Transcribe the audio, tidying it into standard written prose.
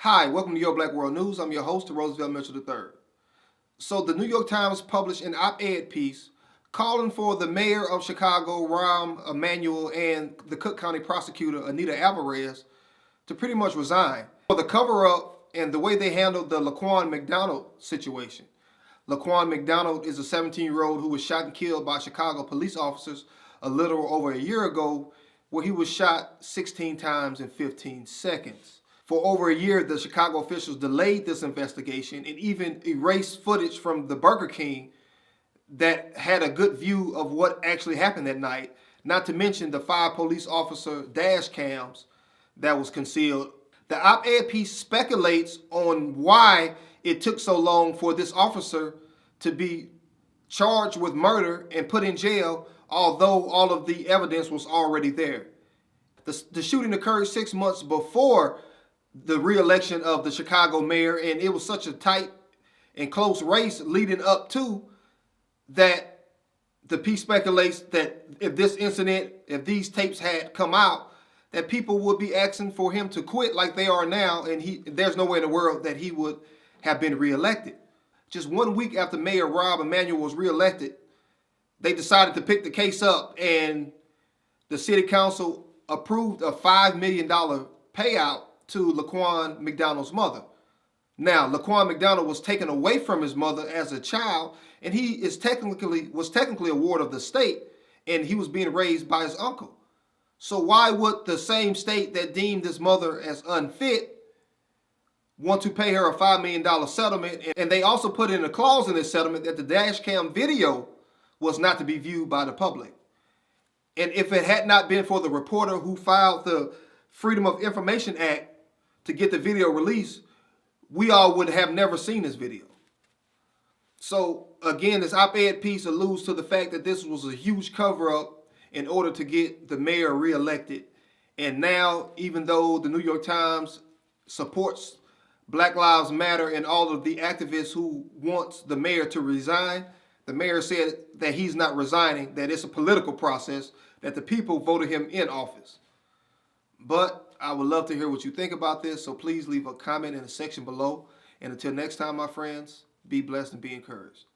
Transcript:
Hi, welcome to Your Black World News. I'm your host, Roosevelt Mitchell III. So the New York Times published an op-ed piece calling for the mayor of Chicago, Rahm Emanuel, and the Cook County prosecutor, Anita Alvarez, to pretty much resign for the cover-up and the way they handled the Laquan McDonald situation. Laquan McDonald is a 17-year-old who was shot and killed by Chicago police officers a little over a year ago, where he was shot 16 times in 15 seconds. For over a year, the Chicago officials delayed this investigation and even erased footage from the Burger King that had a good view of what actually happened that night, not to mention the 5 police officer dash cams that was concealed. The op-ed piece speculates on why it took so long for this officer to be charged with murder and put in jail, although all of the evidence was already there. The shooting occurred 6 months before the re-election of the Chicago mayor, and it was such a tight and close race leading up to that. The piece speculates that if these tapes had come out, that people would be asking for him to quit like they are now, and there's no way in the world that he would have been reelected. Just 1 week after Mayor Rahm Emanuel was reelected, they decided to pick the case up, and the city council approved a $5 million payout to Laquan McDonald's mother. Now, Laquan McDonald was taken away from his mother as a child, and he was technically a ward of the state, and he was being raised by his uncle. So why would the same state that deemed his mother as unfit want to pay her a $5 million settlement? And they also put in a clause in this settlement that the dash cam video was not to be viewed by the public. And if it had not been for the reporter who filed the Freedom of Information Act to get the video released, we all would have never seen this video. So again, this op-ed piece alludes to the fact that this was a huge cover-up in order to get the mayor reelected. And now, even though the New York Times supports Black Lives Matter and all of the activists who wants the mayor to resign, the mayor said that he's not resigning, that it's a political process, that the people voted him in office. But I would love to hear what you think about this, so please leave a comment in the section below. And until next time, my friends, be blessed and be encouraged.